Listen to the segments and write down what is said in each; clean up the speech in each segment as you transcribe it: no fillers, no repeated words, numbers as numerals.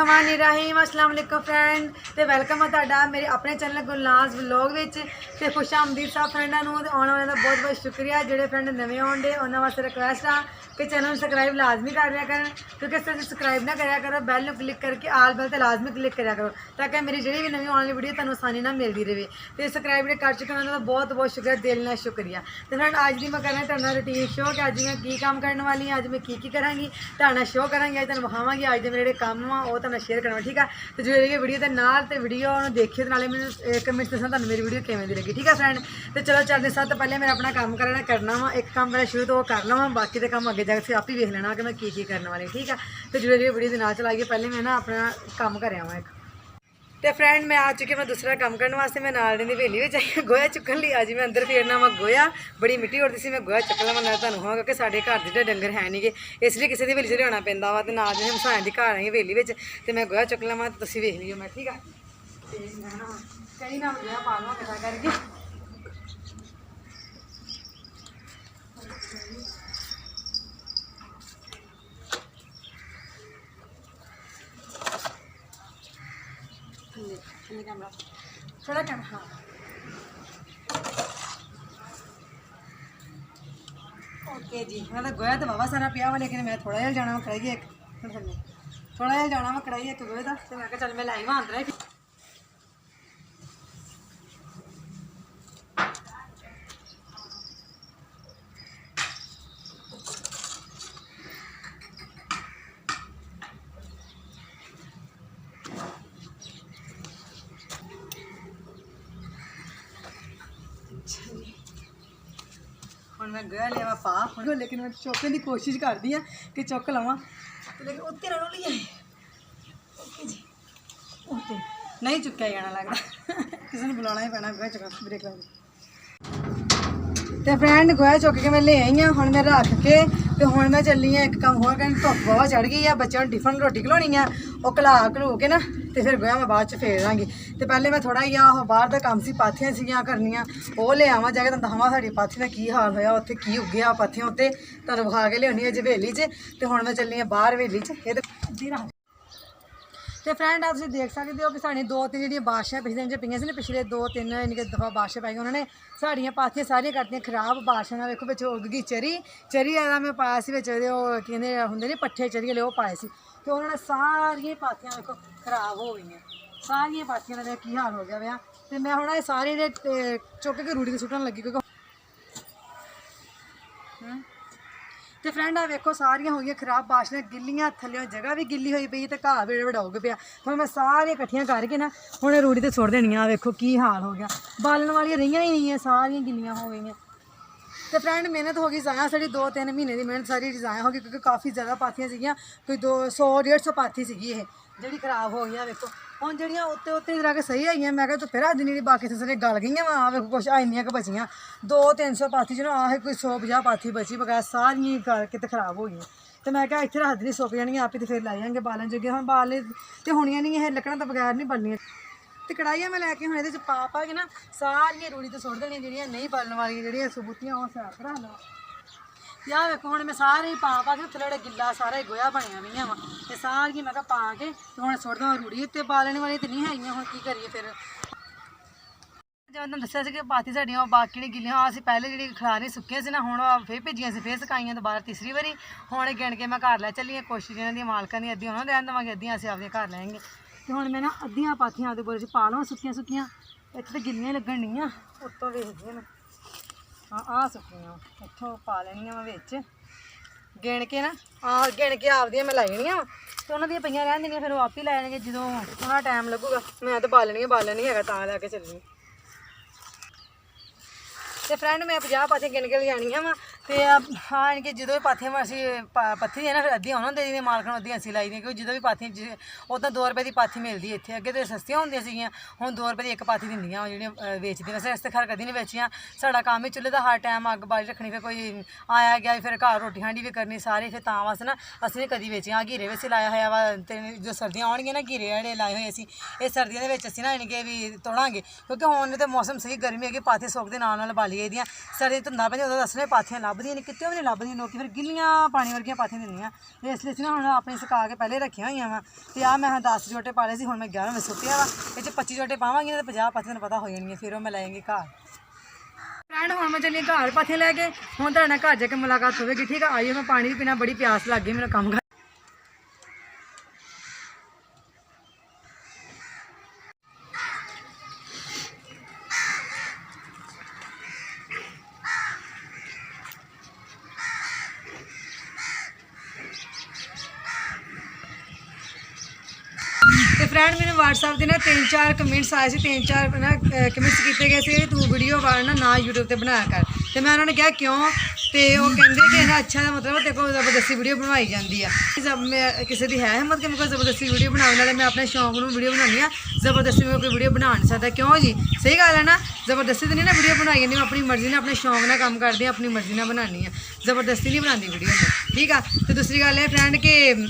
बिस्मिल्लाहिर्रहमानिर्रहीम अस्सलाम वालेकुम फ्रेंड ते वेलकम है तुहाडा मेरे अपने चैनल गुलनाज व्लॉग विच ते खुश आमदीद सब फ्रेंडां नूं ते आने वाले दा बहुत बहुत शुक्रिया। जिहड़े फ्रेंड नवे आउंदे उन्हां वास्ते रिक्वेस्ट आ कि चैनल सब्सक्राइब लाजमी कर लिया करन, क्योंकि इस सब्सक्राइब ना करा करो, बैल नूं क्लिक करके आल बैल ते लाजमी क्लिक करा करो ताकि मेरी जिहड़ी भी नवी आने वाली वीडियो तुहानूं आसानी नाल मिलदी रहे। ते सब्सक्राइब जे कर चुके उन्हां दा बहुत बहुत शुक्रिया, दिल नाल शुक्रिया। ते फ्रेंड अज दी मैं करना तुहाडे नाल रूटीन शो कि अज मैं की काम करने वाली हां, अज मैं की करांगी तुहाडे नाल शो करांगी, अज तुहानूं विखावांगी अज दे मेरे जिहड़े काम आ ओह तुहाडे नाल शेयर करना। ठीक है, तो जुड़े रहिए वीडियो के नाल ते वीडियो देखिए नाले मैंने कमेंट दसना तुहानूं मेरी वीडियो किवें दी लगी। ठीक है फ्रेंड, तो चलो चलते सब तो पहले मेरा अपना काम करना वा, एक काम मेरा शुरू तो कर लवां, बाकी के काम अगे जाके आप ही वेख लेना कि मैं की करने वाली। ठीक है, तो जुड़े रहिए वीडियो के नाल चलाइए। पहले मैं ना अपना काम कर आवां एक तो फ्रेंड मैं आ चुकी मैं दूसरा काम करने वास्ते मैं नाल दी हवेली में जाइए गोया चुकन ली। अज मैं अंदर फेरना वा गोया, बड़ी मिट्टी उड़ती सी, मैं गोया चुक लवां ना तुहानूं होगा क्योंकि साडे घर दे डंगर है नहीं गे, इसलिए किसी की हवेली च लियाना पैंदा वा। ते नाल हमसायां दी घर आई हवेली में, तो मैं गोया चुक लवां, तुसीं वेख लियो मैं। ठीक है, मैं ना कई नाल गोया पा लवां किट्ठा करके। थोड़ा कैमरा हाँ ओके जी। मैं तो गोया तो वावा सारा पिया वा, लेकिन मैं थोड़ा जिहा जाना वा कढ़ाई एक थोड़ा जिहा जाना वा कढ़ाई एक गोए का, तो मैं कहा चल मैं लाई वा अंदर। ਹੁਣ मैं गोया लिया पा ਹੁਣ, लेकिन मैं चुकने की कोशिश करती हाँ कि चुक लवां, लेकिन उत्ते ना लिया ओके जी, उत्ते नहीं चुक्या जाना लगता किसी ने बुलाना ही पैना गोया चुका ब्रेक ला। तो फ्रेंड गोया चुक के मैं ले आई हाँ, हुण मैं रख के तो हुण मैं चली हाँ एक काम होर करन। धुप्प बहुत चढ़ गई है, बच्चों टिफन रोटी खिलानी है, वो घला घलू के ना तो फिर गोया मैं बाद च फेर लाँगी। तो पहले मैं थोड़ा जिहा बाहर का काम सी, पाथियां सीगियां करनियां, वो ले आवां जाके तुहानूं दखावां साडी पाथियां दा की हाल होया, उत्थे की उग्गेआ पाथियां उत्ते तुहानूं विखा के लिआउणी अज हवेली च। तो हुण मैं चली हाँ बाहर हवेली च ये तो फ्रेंड आप देख सकते हो कि साढ़ी दो तीन जी बारिशां पिछले दिन पे सी, पिछले दो तीन इन्नी दफा बारिशां पाई उन्होंने साड़ियाँ पाथियां सारियां करतियां खराब। बारिशां नाल वेखो बिच उग गई चरी वाला मैं पाया सी बिच कहते होंगे नहीं पट्ठे चरी वाले, वो पाए सी, तो उन्होंने सारियां पाथियां वेखो खराब हो गई, सारियां पाथियां का की हाल हो गया वह। तो मैं हुण सारे चुक के रूड़ी ते सुट्टन लगी क्योंकि तो फ्रेंड आ वेखो सारियां हो गई खराब, बारिश ने गिल्लियां, थल्ले जगह भी गिल्ली हुई पई, तो घाह भी बड़ा उग पिया। हुण मैं सारियां कट्ठियां करके ना हुण रूड़ी ते सुट देनियां। वेखो की हाल हो गया, बालन वाली रही ही नहीं है, सारियां गिल्लियां हो गई। तो फ्रेंड मेहनत हो गई ज़ाया, साड़ी 2-3 महीने की मेहनत सारी ज़ाया हो गई, क्योंकि काफ़ी ज़्यादा पाथियां सीगियां, कोई 100-150 पाथी सीगी ये जी खराब हो गई। वेखो हम जड़ियाँ उत्ते उत्ते रह के सही आई, मैं तो फिर आज नहीं, बाकी सारे गल गई वा। वेखो कुछ इन्नियां बचियां 200-300 पाथी च ना आहे कोई 150 पाथी बची बगैर सारियां गल के खराब हो गई। तो मैं क्या इतने रख दी सुक जानियां आप ही, तो फिर लाई जाएंगे बालन जोगे, हम बाल तो होनियां नहीं है, लकड़ां तो बगैर नहीं बननियां। तो कढ़ाइयां मैं लैके हूँ ये पा के ना सारियां रूड़ी तो सुट देनियां, जिहड़ियां नहीं बलन वाली जिहड़ियां सबूतियां वो सैर करा लो। यार वेखो हुण मैं सारे ही पा के थोड़ा गिला सारा ही गोया बनिया हुई वा, तो सारियां मैं पा के हुण सुट देवां रूड़ी उत्ते। बालने वाली तो नहीं है, हुण की करिए फिर। जब मैं दस्सिया कि पाथी साड़ियां बाकी नहीं गिलियां, असीं पहले जी खलारी सुक्कियां सी ना, हुण फिर भेजियां सी, फिर सकाइयां दोबारा तीसरी बारी। हुण गिण के मैं घर लै चली आं, कोशिश इन्हां दी मालकां दी अद्धियां उन्हां रैहन देवांगे, अद्धियां असीं आपदियां घर लैंगे। तो हुण मैं ना अद्धियां पाथियां आपदे बोरे च पा लवां सुक्कियां सुक्कियां, इत्थे तो गिल्लियां लगन डईयां, उत्तों वेखदी आं मैं हाँ आ सुक्कियां इत्थों पा लैनियां मैं बिच गिण के ना, गिण के आपदियां मैं लाई जानियां वा, तो उन्हां दियां पईयां रैहन देनियां, फिर वो आप ही लै जाणगे जदों उन्हां टाइम लगूगा। मैं तो बालन नहीं हैगा तां लैके चलनी। तो फ्रेंड मैं 50 पाथियां गिन के लियानियां वा, तो हाँ इनके जो भी पाथियां असीं पत्थी है ना, फिर अद्धियां उन्होंने दे दियां मालकां, अद्धियां असीं लाई दियां, क्योंकि जो भी पाथियां उदां 2 रुपए की पाथी मिलती है इत्थे, अगे तो सस्तियां होंदियां सीगियां, हुण 2 रुपए की एक पाथी दिंदियां जेहड़ियां बेचदियां। वैसे अस खैर कदी नहीं बेचियां, साढ़ा कम्म ही चुल्हे दा हर टाइम अग्ग बाली रखनी, फिर कोई आया गया फिर घर रोटी खांडी भी करनी सारी, फिर तां वास्ते ना असीं नहीं कदी बेचियां। घेरे भी असीं लाया होया वा, ते जो सर्दियां आउणगियां ना घेरे जेहड़े लाए होए असीं, इस सर्दियां दे विच असीं ना इनके भी तोड़ांगे, क्योंकि हुण ते मौसम सही गर्मी है, पाथियां सुक्कदे नाल नाल बाली गेदियां, सर्दी धुंदां पैंदियां उदों असें पाथियां ਲੱਭਦੀਆਂ ਨਹੀਂ, ਕਿਤੇ ਵੀ ਨਹੀਂ ਲੱਭਦੀਆਂ। ਲੋਕ ਫਿਰ ਗਿੱਲੀਆਂ ਪਾਣੀ ਵਰਗੀਆਂ ਪਾਥੀਆਂ ਦਿੰਦੀਆਂ, ਇਸ ਲਈ ਅਸੀਂ ਨਾ ਹੁਣ ਆਪਣੇ ਸੁਕਾ ਕੇ ਪਹਿਲੇ ਰੱਖੀਆਂ ਹੋਈਆਂ ਵਾ। ਤੇ ਆ ਮੈਂ 10 ਜੋਟੇ ਪਾ ਲਏ ਸੀ, ਹੁਣ ਮੈਂ 11 ਵਜੇ ਸੁੱਟਿਆ ਵਾ। ਇਹ 'ਚ 25 ਜੋਟੇ ਪਾਵਾਂਗੀ ਤੇ 50 ਪਾਥੀਆਂ ਪਤਾ ਹੋ ਜਾਣਗੀਆਂ, ਫਿਰ ਉਹ ਮੈਂ ਲੈ ਜਾਵਾਂਗੀ ਘਰ। ਫਰੈਂਡ ਹੁਣ ਮੈਂ ਚੱਲੀ ਘਰ ਪਾਥੀਆਂ ਲੈ ਕੇ, ਹੁਣ ਤੁਹਾਡੇ ਨਾਲ ਘਰ ਜਾ ਕੇ ਮੁਲਾਕਾਤ ਹੋਵੇਗੀ, ਠੀਕ ਆ। ਆਈਏ ਮੈਂ ਪਾਣੀ ਵੀ ਪੀਣਾ, ਬੜੀ ਪਿਆਸ ਲੱਗ ਗਈ, ਮੇਰਾ ਕੰਮ ਕਰ। ਤੇ ਫਰੈਂਡ ਮੈਨੂੰ WhatsApp ਤੇ ਨਾ 3-4 ਕਮੈਂਟਸ ਆਏ ਸੀ, 3-4 ਨਾ ਕਮੈਂਟਸ ਕੀਤੇ ਗਏ ਸੀ ਤੂੰ ਵੀਡੀਓ ਨਾ YouTube ਤੇ ਬਣਾਇਆ ਕਰ। ਤੇ ਮੈਂ ਉਹਨਾਂ ਨੇ ਕਿਹਾ ਕਿਉਂ, ਤੇ ਉਹ ਕਹਿੰਦੇ ਕਿ ਨਾ ਅੱਛਾ ਦਾ ਮਤਲਬ ਤੇ ਕੋਈ ਜ਼ਬਰਦਸਤੀ ਵੀਡੀਓ ਬਣਵਾਈ ਜਾਂਦੀ ਆ। ਮੈਂ ਕਿਸੇ ਦੀ ਹੈ ਹਿੰਮਤ ਕਿ ਮੈਂ ਕੋਈ ਜ਼ਬਰਦਸਤੀ ਵੀਡੀਓ ਬਣਾਉਣ ਵਾਲੇ, ਮੈਂ ਆਪਣੇ ਸ਼ੌਂਕ ਨੂੰ ਵੀਡੀਓ ਬਣਾਉਣੀ ਆ, ਜ਼ਬਰਦਸਤੀ ਮੈਂ ਕੋਈ ਵੀਡੀਓ ਬਣਾ ਨਹੀਂ ਸਕਦਾ। ਕਿਉਂ ਜੀ, ਸਹੀ ਗੱਲ ਹੈ ਨਾ, ਜ਼ਬਰਦਸਤੀ ਤਾਂ ਨਹੀਂ ਨਾ ਵੀਡੀਓ ਬਣਾਈ ਜਾਂਦੀ, ਮੈਂ ਆਪਣੀ ਮਰਜ਼ੀ ਨਾਲ ਆਪਣੇ ਸ਼ੌਂਕ ਨਾਲ ਕੰਮ ਕਰਦੀ ਹਾਂ, ਆਪਣੀ ਮਰਜ਼ੀ ਨਾਲ ਬਣਾਉਣੀ ਆ, ਜ਼ਬਰਦਸਤੀ ਨਹੀਂ ਬਣਾਉਂਦੀ ਵੀਡੀਓ ਮੈਂ, ਠੀਕ ਆ। ਤੇ ਦੂਸਰੀ ਗੱਲ ਇਹ ਫਰੈਂਡ ਕਿ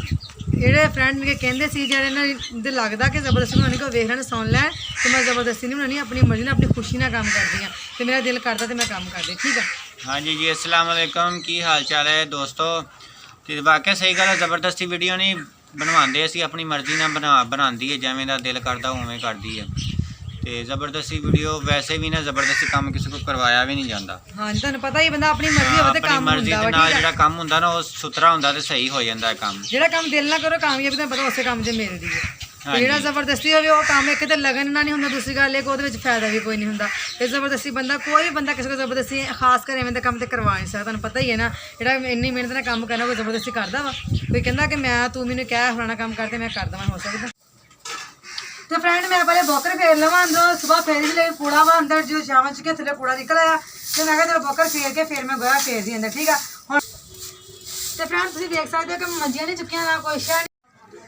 ਜਿਹੜੇ ਫਰੈਂਡ ਮੇਰੇ ਕਹਿੰਦੇ ਸੀ ਜਿਹੜੇ ਇਹਨਾਂ ਦੇ ਲੱਗਦਾ ਕਿ ਜ਼ਬਰਦਸਤੀ ਬਣਾਉਣੀ, ਕੋਈ ਵੇਖ ਲੈਣ ਸੁਣ ਲੈਣ, ਤੇ ਮੈਂ ਜ਼ਬਰਦਸਤੀ ਨਹੀਂ ਬਣਾਉਣੀ, ਆਪਣੀ ਮਰਜ਼ੀ ਨਾਲ ਆਪਣੀ ਖੁਸ਼ੀ ਨਾਲ ਕੰਮ ਕਰਦੀ ਹਾਂ, ਤੇ ਮੇਰਾ ਦਿਲ ਕਰਦਾ ਤੇ ਮੈਂ ਕੰਮ ਕਰਦੀ, ਠੀਕ ਆ। हाँ जी अस्सलाम वालेकुम, की हाल चाल है दोस्तों। तो वाकई सही गल है, ज़बरदस्ती वीडियो नहीं बनवाते, असी अपनी मर्जी ਨਾਲ ਬਣਾਉਂਦੀ है, जिवें ਦਾ दिल करता उवें करदी है। ਤੇ ਜ਼ਬਰਦਸਤੀ ਵੀਡੀਓ ਵੈਸੇ ਵੀ ਨਾ ਜ਼ਬਰਦਸਤੀ ਕੰਮ ਕਿਸੇ ਕੋਲ ਕਰਵਾਇਆ ਵੀ ਨਹੀਂ ਜਾਂਦਾ। ਹਾਂਜੀ ਤੁਹਾਨੂੰ ਪਤਾ ਹੀ ਬੰਦਾ ਆਪਣੀ ਮਰਜ਼ੀ ਹੋਵੇ ਤੇ ਕੰਮ ਹੁੰਦਾ ਵਾ, ਠੀਕ ਹੈ। ਜਿਹੜਾ ਕੰਮ ਹੁੰਦਾ ਨਾ ਉਹ ਸੁਥਰਾ ਹੁੰਦਾ ਤੇ ਸਹੀ ਹੋ ਜਾਂਦਾ ਹੈ ਕੰਮ। ਜਿਹੜਾ ਕੰਮ ਦਿਲ ਨਾਲ ਕਰੋ ਕਾਮਯਾਬੀ ਤਾਂ ਪਤਾ ਉਸੇ ਕੰਮ 'ਚ ਮਿਲਦੀ ਹੈ। ਤੇ ਜਿਹੜਾ ਜ਼ਬਰਦਸਤੀ ਹੋਵੇ ਉਹ ਕੰਮ ਇੱਕ ਤੇ ਲਗਨ ਨਾਲ ਨਹੀਂ ਹੁੰਦਾ, ਦੂਸਰੀ ਗੱਲ ਇਹ ਕਿ ਉਹਦੇ ਵਿੱਚ ਫਾਇਦਾ ਵੀ ਕੋਈ ਨਹੀਂ ਹੁੰਦਾ। ਤੇ ਜ਼ਬਰਦਸਤੀ ਬੰਦਾ ਕੋਈ ਵੀ ਬੰਦਾ ਕਿਸੇ ਕੋਲ ਜ਼ਬਰਦਸਤੀ ਖਾਸ ਕਰ ਐਵੇਂ ਦਾ ਕੰਮ ਤੇ ਕਰਵਾ ਨਹੀਂ ਸਕਦਾ। ਤੁਹਾਨੂੰ ਪਤਾ ਹੀ ਹੈ ਨਾ, ਜਿਹੜਾ ਇੰਨੀ ਮਿਹਨਤ ਨਾਲ ਕੰਮ ਕਰਨਾ ਕੋਈ ਜ਼ਬਰਦਸਤੀ ਕਰਦਾ ਵਾ। ਕੋਈ ਕਹਿੰਦਾ ਕਿ ਮੈਂ ਤੂੰ ਮੈਨੂੰ ਕਹਿ ਫਲਾਣਾ ਕੰਮ ਕਰਦੇ ਮੈਂ ਕਰ ਦੇਵਾਂ, ਹੋ ਸਕਦਾ। तो फ्रेंड मैं पहले बॉकर फेर लवा अंदर, सुबह फेरी ले कूड़ा वा अंदर जो शाम चुके थले कूड़ा निकल आया, तो मैं चलो बॉकर फेर के फिर मैं गोया फेर दी अंदर, ठीक है। तो फ्रेंड तुम देख सकते हो कि मंजियां नहीं चुकिया ना कोई शा।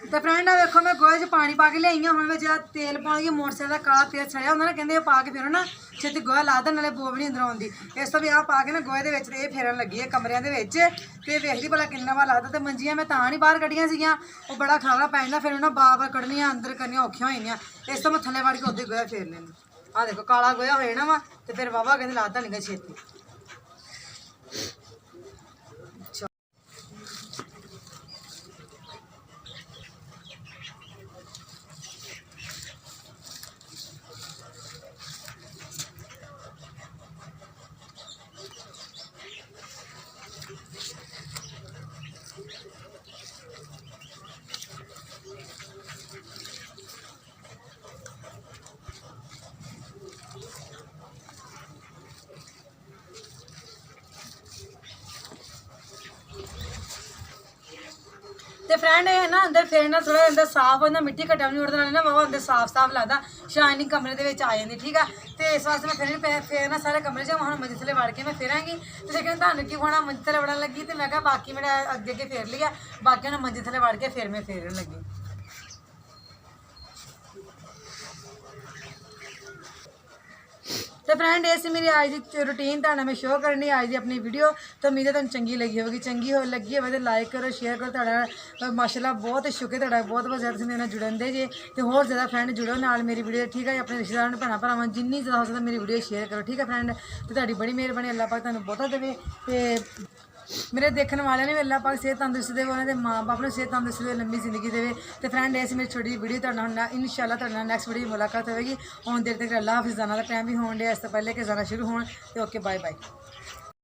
तो फ्रेंड आ देखो मैं गोए च पानी पा के लियाई हूँ, हम जो तेल पाउगी मोटरसाइकिल का काला तेल छड़िया होंगे ना, कहते पा के फिर ना छेती गोया ला दे, नाले बो भी नहीं अंदर आती। इस तो भी आ पा के ना गोए के फेरन लगी है कमरिया के, तो वेखदी भला किन्ना वा लगता। तो मंजियां मैं तां नहीं बाहर कढ़िया सीगियां, वो बड़ा खलारा पै जाता, फिर उन्हें बार बार कढ़नियां अंदर करनियां औखियां होई दियां, इस तो मैं थल्ले वड़ के उधर गोया फेर लैनी। आ देखो काला गोया हो जाना वा, तो फिर वाहवा कहते लादा नहीं गा छेती। तो फ्रेंड ये ना अंदर फेरना थोड़ा अंदर साफ होना, मिट्टी घटा नहीं उड़ने ना वो अंदर साफ साफ लगता, शाइनिंग कमरे के आ जाती, ठीक है। तो इस वास्ते मैं फेरना सारे कमरे च हम मंजी थले वड़ के मैं फेरांगी। तो लेकिन तुहानू की होना मंजी थले वड़न लगी, तो मैं कहा बाकी मेरा अगे अगे फेर लिया, बाकी उन्हें मंजी थले वड़ के फिर मैं फेरन लगी। तो फ्रेंड ये मेरी आज की रूटीन तुहानू मैं शो करनी आज की अपनी वीडियो। तो उम्मीद है तुहानू चंगी लगी होगी, चंगी हो लगी हो तो लाइक करो, शेयर करो। तुहाडा माशाल्लाह बहुत शुक्र, तुहाडा बहुत बहुत ज़्यादा मेरे नाल जुड़न दे जे, तो होर ज़्यादा फ्रेंड जुड़ो नाल मेरी वीडियो, ठीक है। अपने रिश्तेदारों भैन भरावां जिन्नी ज़्यादा हो सकता मेरी वीडियो शेयर करो, ठीक है फ्रेंड। तो तुहाडी बड़ी मेहरबानी, अल्लाह पाक तुहानू बहुता देवे, ते मेरे देखने वाले ने भी अल्लाह पाक सेहत तंदुरुस्ती देवे, उन्होंने माँ बाप ने सेहत तंदुरुस्ती देवे, लंबी जिंदगी देवे। तो फ्रेंड ऐसी मेरी छोटी वीडियो इंशाल्लाह तुहाडे नाल नैक्सट वीडियो मुलाकात होगी। उन देर तक अल्लाह हाफिज़, जाना का टाइम भी होने दिया, इस तो पहले कि जाना शुरू हो। तो ओके बाय बाय।